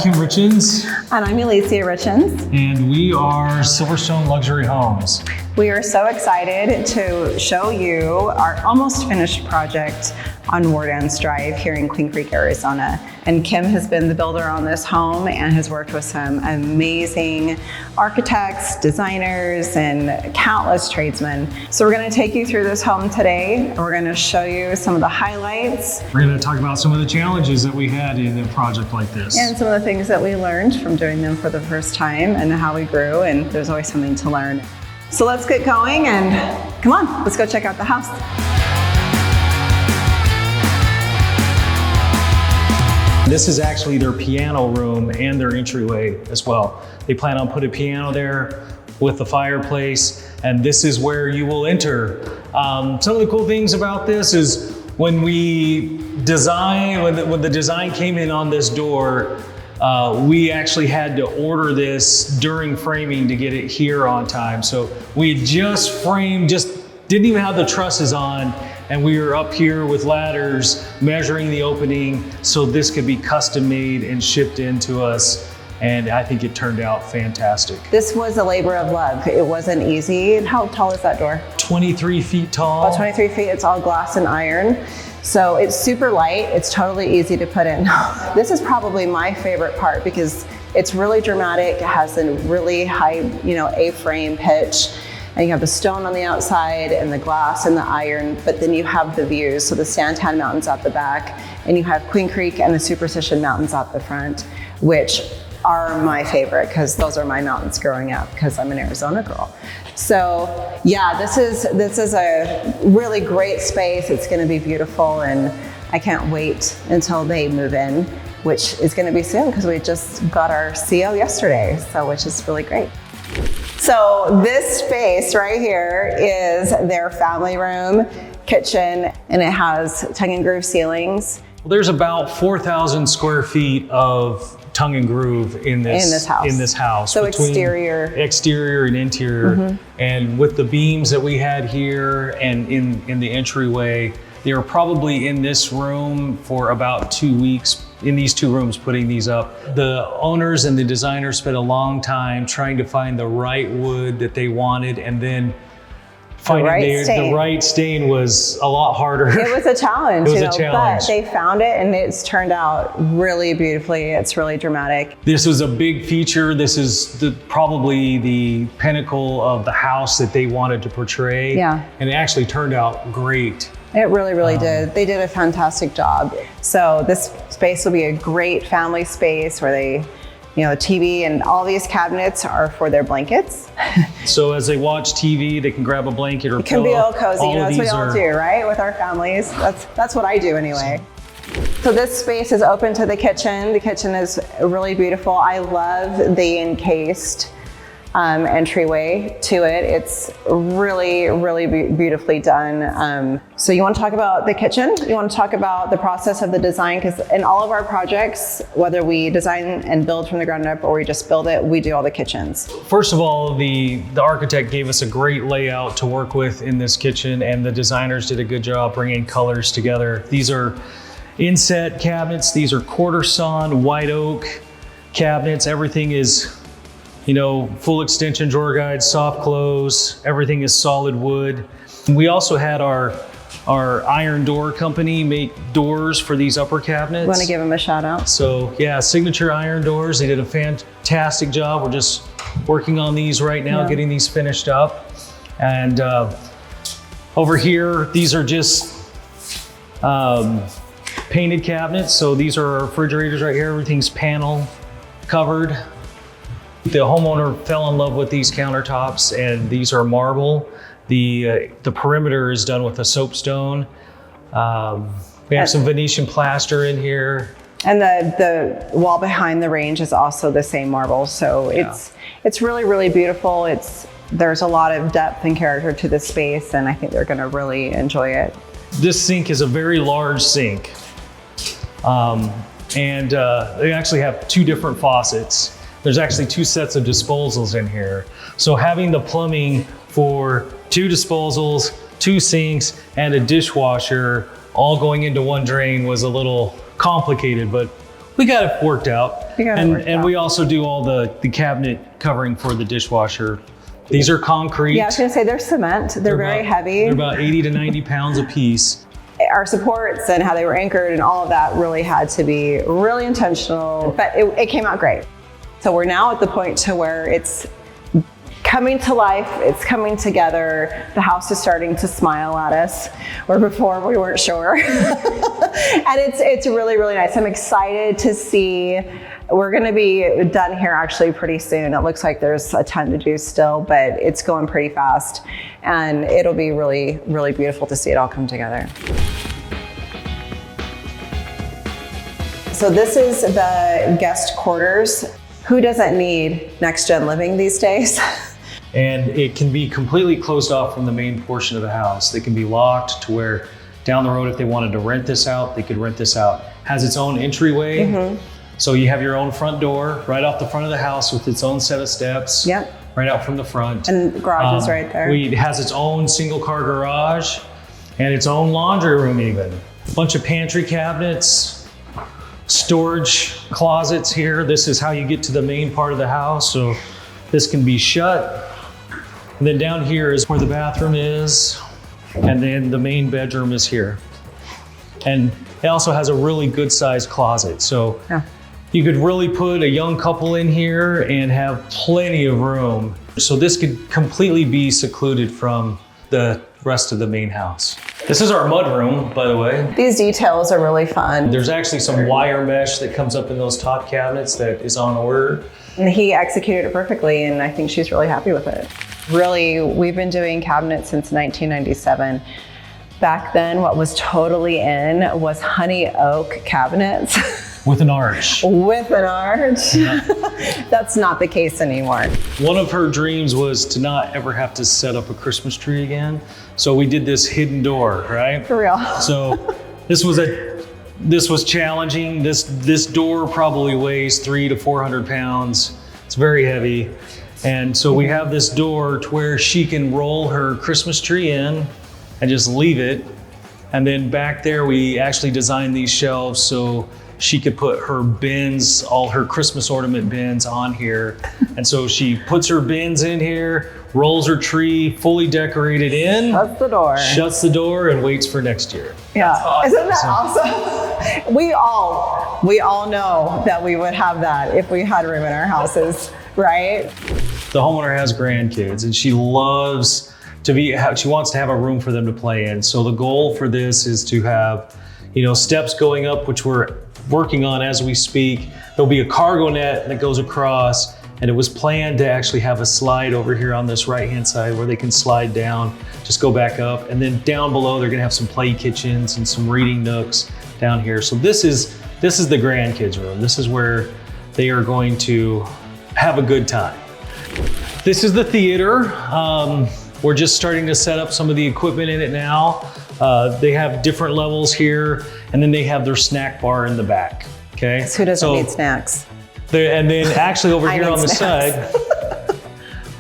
Kim Richins. And I'm Elisia Richins. And we are Silverstone Luxury Homes. We are so excited to show you our almost finished project on Wardance Drive here in Queen Creek, Arizona. And Kim has been the builder on this home and has worked with some amazing architects, designers, and countless tradesmen. So we're going to take you through this home today. We're going to show you some of the highlights. We're going to talk about some of the challenges that we had in a project like this. And some of the things that we learned from doing them for the first time and how we grew, and there's always something to learn. So let's get going and come on, let's go check out the house. This is actually their piano room and their entryway as well. They plan on putting a piano there with the fireplace, and this is where you will enter. Some of the cool things about this is when the design came in on this door, we actually had to order this during framing to get it here on time. So we had just framed, didn't even have the trusses on, and we were up here with ladders measuring the opening so this could be custom made and shipped into us. And I think it turned out fantastic. This was a labor of love. It wasn't easy. How tall is that door? 23 feet tall. About 23 feet, it's all glass and iron. So it's super light, it's totally easy to put in. This is probably my favorite part because it's really dramatic. It has a really high, A-frame pitch. And you have the stone on the outside and the glass and the iron, but then you have the views. So the Santan Mountains at the back, and you have Queen Creek and the Superstition Mountains at the front, which are my favorite because those are my mountains growing up because I'm an Arizona girl. So yeah, this is a really great space. It's going to be beautiful, and I can't wait until they move in, which is going to be soon because we just got our CO yesterday, so which is really great. So this space right here is their family room, kitchen, and it has tongue and groove ceilings. Well, there's about 4,000 square feet of tongue and groove in this house. So exterior and interior. And with the beams that we had here and in the entryway, they were probably in this room for about 2 weeks, in these two rooms, putting these up. The owners and the designers spent a long time trying to find the right wood that they wanted, and then finding the right stain was a lot harder. It was a challenge, but they found it, and it's turned out really beautifully. It's really dramatic. This was a big feature. This is probably the pinnacle of the house that they wanted to portray. Yeah. And it actually turned out great. It really, really did. They did a fantastic job. So this space will be a great family space where they, TV and all these cabinets are for their blankets. So as they watch TV, they can grab a blanket or it can be all cozy. That's what we all do, right? With our families. That's what I do anyway. So this space is open to the kitchen. The kitchen is really beautiful. I love the encased entryway to it. It's really, really beautifully done. So you want to talk about the kitchen? You want to talk about the process of the design? Because in all of our projects, whether we design and build from the ground up or we just build it, we do all the kitchens. First of all, the architect gave us a great layout to work with in this kitchen, and the designers did a good job bringing colors together. These are inset cabinets. These are quarter sawn white oak cabinets. Everything is full extension drawer guides, soft close, everything is solid wood. We also had our iron door company make doors for these upper cabinets. Want to give them a shout out? So yeah, Signature Iron Doors, they did a fantastic job. We're just working on these right now, getting these finished up. And over here, these are just painted cabinets. So these are our refrigerators right here, everything's panel covered. The homeowner fell in love with these countertops, and these are marble. The perimeter is done with a soapstone. We have some Venetian plaster in here. And the wall behind the range is also the same marble. So it's really, really beautiful. There's a lot of depth and character to this space, and I think they're gonna really enjoy it. This sink is a very large sink. They actually have two different faucets. There's actually two sets of disposals in here. So having the plumbing for two disposals, two sinks, and a dishwasher all going into one drain was a little complicated, but we got it worked out. And we also do all the cabinet covering for the dishwasher. These are concrete. Yeah, I was gonna say they're cement. They're very heavy. They're about 80 to 90 pounds a piece. Our supports and how they were anchored and all of that really had to be really intentional, but it came out great. So we're now at the point to where it's coming to life, it's coming together. The house is starting to smile at us, where before we weren't sure. And it's really, really nice. I'm excited to see. We're gonna be done here actually pretty soon. It looks like there's a ton to do still, but it's going pretty fast. And it'll be really, really beautiful to see it all come together. So this is the guest quarters. Who doesn't need next gen living these days? And it can be completely closed off from the main portion of the house. They can be locked to where down the road, if they wanted to rent this out, they could rent this out. Has its own entryway. Mm-hmm. So you have your own front door right off the front of the house with its own set of steps. Yep. Right out from the front. And the garage is right there. It has its own single car garage and its own laundry room even. A bunch of pantry cabinets, storage closets here. This is how you get to the main part of the house. So this can be shut. And then down here is where the bathroom is. And then the main bedroom is here. And it also has a really good sized closet. So you could really put a young couple in here and have plenty of room. So this could completely be secluded from the rest of the main house. This is our mud room, by the way. These details are really fun. There's actually some wire mesh that comes up in those top cabinets that is on order. And he executed it perfectly, and I think she's really happy with it. Really, we've been doing cabinets since 1997. Back then, what was totally in was honey oak cabinets. With an arch. With an arch. Yeah. That's not the case anymore. One of her dreams was to not ever have to set up a Christmas tree again. So we did this hidden door, right? For real. So this was challenging. This door probably weighs 300 to 400 pounds. It's very heavy. And so we have this door to where she can roll her Christmas tree in and just leave it. And then back there, we actually designed these shelves so she could put her bins, all her Christmas ornament bins on here. And so she puts her bins in here, rolls her tree fully decorated in. Shuts the door. Shuts the door and waits for next year. Yeah, awesome. Isn't that awesome? We all know that we would have that if we had room in our houses, right? The homeowner has grandkids and she loves she wants to have a room for them to play in. So the goal for this is to have, steps going up, which we're working on as we speak. There'll be a cargo net that goes across, and it was planned to actually have a slide over here on this right-hand side where they can slide down, just go back up. And then down below, they're gonna have some play kitchens and some reading nooks down here. So this is the grandkids room. This is where they are going to have a good time. This is the theater. We're just starting to set up some of the equipment in it now. They have different levels here, and then they have their snack bar in the back, okay? Who doesn't need snacks? And then actually over here on the side,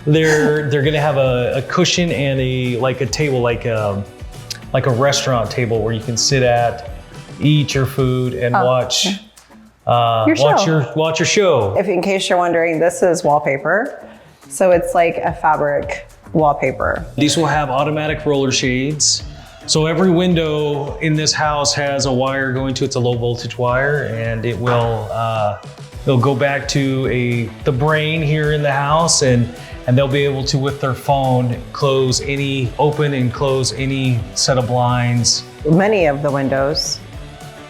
they're gonna have a cushion and a table, like a restaurant table where you can sit at, eat your food, and watch your show. If in case you're wondering, this is wallpaper. So it's like a fabric wallpaper. These will have automatic roller shades. So every window in this house has a wire going to, it's a low voltage wire, and it'll go back to the brain here in the house, and they'll be able to, with their phone, open and close any set of blinds. Many of the windows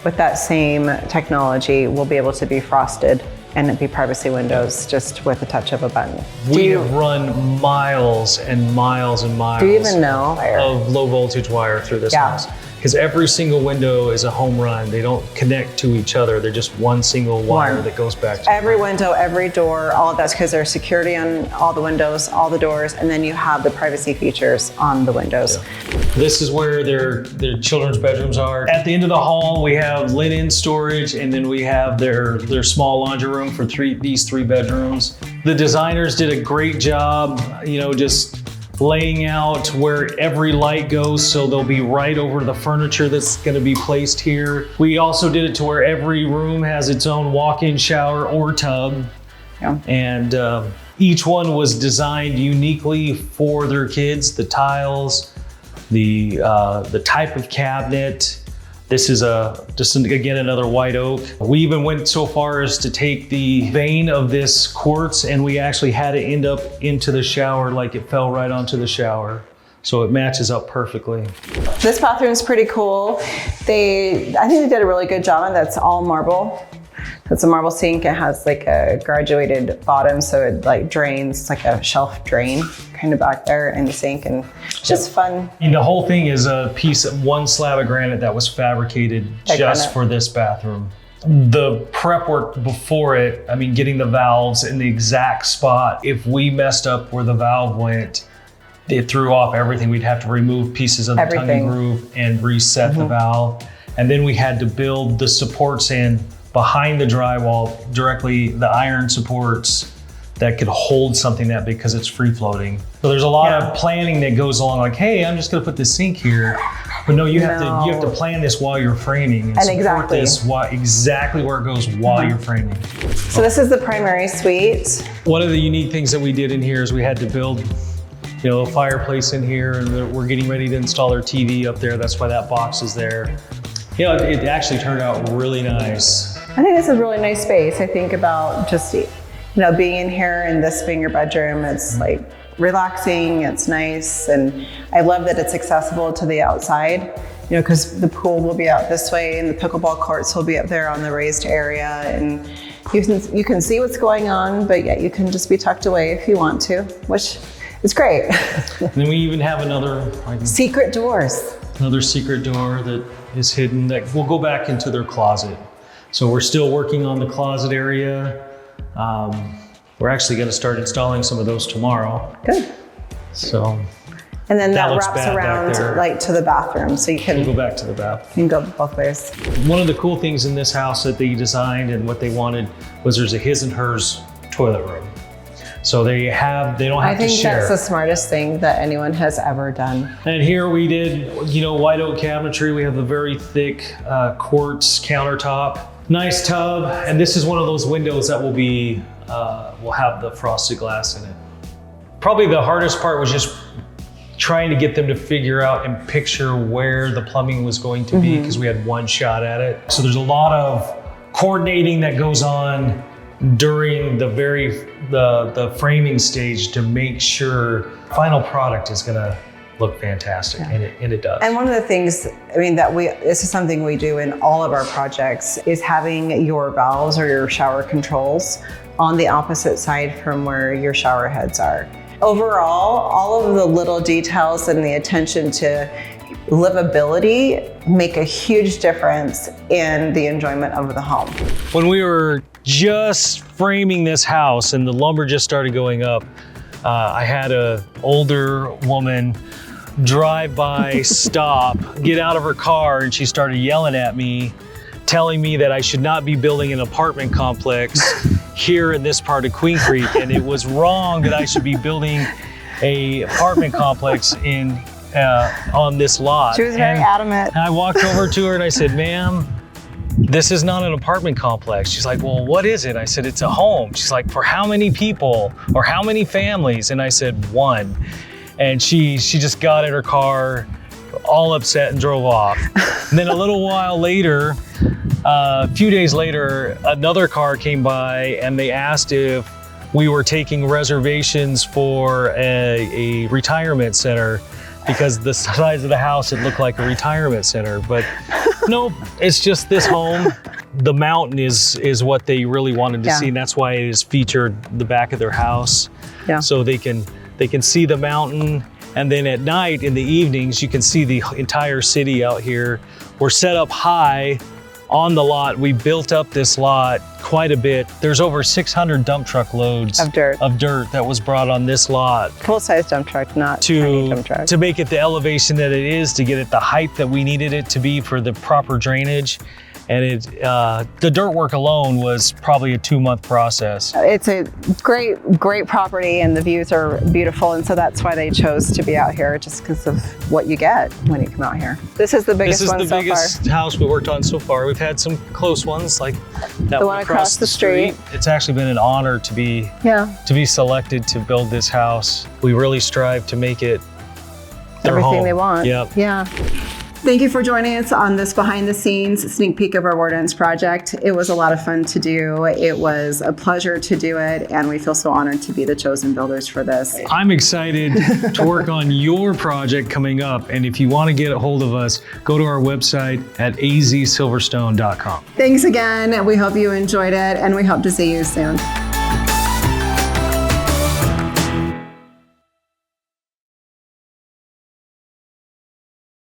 with that same technology will be able to be frosted and be privacy windows just with the touch of a button. We have run miles and miles and miles do you even know? Of low voltage wire through this house. Because every single window is a home run. They don't connect to each other. They're just one single wire that goes back to every window, every door, all of that's because there's security on all the windows, all the doors, and then you have the privacy features on the windows. Yeah. This is where their children's bedrooms are. At the end of the hall, we have linen storage, and then we have their small laundry room for these three bedrooms. The designers did a great job, just laying out where every light goes, so they'll be right over the furniture that's going to be placed here. We also did it to where every room has its own walk-in shower or tub. Yeah. And each one was designed uniquely for their kids. The tiles, the type of cabinet. This is again another white oak. We even went so far as to take the vein of this quartz, and we actually had it end up into the shower, like it fell right onto the shower. So it matches up perfectly. This bathroom is pretty cool. I think they did a really good job, and that's all marble. It's a marble sink. It has like a graduated bottom, so it like drains. It's like a shelf drain kind of back there in the sink, and it's just fun. And the whole thing is one slab of granite that was fabricated just for this bathroom. The prep work before it, I mean, getting the valves in the exact spot. If we messed up where the valve went, it threw off everything. We'd have to remove pieces of the tongue and groove and reset the valve. And then we had to build the supports in behind the drywall, directly the iron supports that could hold something that big because it's free floating. So there's a lot of planning that goes along, like, hey, I'm just gonna put this sink here. But no, you have to plan this while you're framing and support this exactly where it goes while you're framing. So this is the primary suite. One of the unique things that we did in here is we had to build a fireplace in here, and we're getting ready to install our TV up there. That's why that box is there. It actually turned out really nice. I think this is a really nice space. I think about just, being in here and this being your bedroom, it's like relaxing, it's nice. And I love that it's accessible to the outside, because the pool will be out this way and the pickleball courts will be up there on the raised area. And you can see what's going on, but yet you can just be tucked away if you want to, which is great. And then we even have another secret doors. Another secret door that is hidden that will go back into their closet. So we're still working on the closet area. We're actually going to start installing some of those tomorrow. Good. So. And then that wraps around like to the bathroom, so you can go back to the bathroom. You can go both ways. One of the cool things in this house that they designed and what they wanted was there's a his and hers toilet room. So they don't have to share. I think that's the smartest thing that anyone has ever done. And here we did, white oak cabinetry. We have a very thick quartz countertop, nice tub. And this is one of those windows that will have the frosted glass in it. Probably the hardest part was just trying to get them to figure out and picture where the plumbing was going to be, because we had one shot at it. So there's a lot of coordinating that goes on during the framing stage to make sure final product is gonna look fantastic, and it does. And one of the things, this is something we do in all of our projects, is having your valves or your shower controls on the opposite side from where your shower heads are. Overall, all of the little details and the attention to livability make a huge difference in the enjoyment of the home. When we were just framing this house and the lumber just started going up, I had an older woman drive by, stop, get out of her car, and she started yelling at me, telling me that I should not be building an apartment complex here in this part of Queen Creek, and it was wrong that I should be building an apartment complex on this lot. She was very adamant. And I walked over to her and I said, ma'am, this is not an apartment complex. She's like, well, what is it? I said, it's a home. She's like, for how many people or how many families? And I said, one. And she just got in her car, all upset, and drove off. And then a little while later, a few days later, another car came by and they asked if we were taking reservations for a retirement center, because the size of the house, it looked like a retirement center. But nope, it's just this home. The mountain is what they really wanted to see, and that's why it is featured the back of their house. Yeah. So they can see the mountain, and then at night, in the evenings, you can see the entire city out here. We're set up high on the lot. We built up this lot quite a bit. There's over 600 dump truck loads Of dirt. that was brought on this lot Full-size dump truck, not tiny dump truck. to make it the elevation that it is, to get it the height that we needed it to be for the proper drainage. And the dirt work alone was probably a 2-month process. It's a great property, and the views are beautiful, and so that's why they chose to be out here, just because of what you get when you come out here. This is the biggest one so far. This is the biggest house we worked on so far. We've had some close ones, like that the one across the street. It's actually been an honor to be selected to build this house. We really strive to make it their everything home. They want. Yep. Yeah. Thank you for joining us on this behind the scenes sneak peek of our Wardens project. It was a lot of fun to do. It was a pleasure to do it, and we feel so honored to be the chosen builders for this. I'm excited to work on your project coming up. And if you want to get a hold of us, go to our website at azsilverstone.com. Thanks again. We hope you enjoyed it, and we hope to see you soon.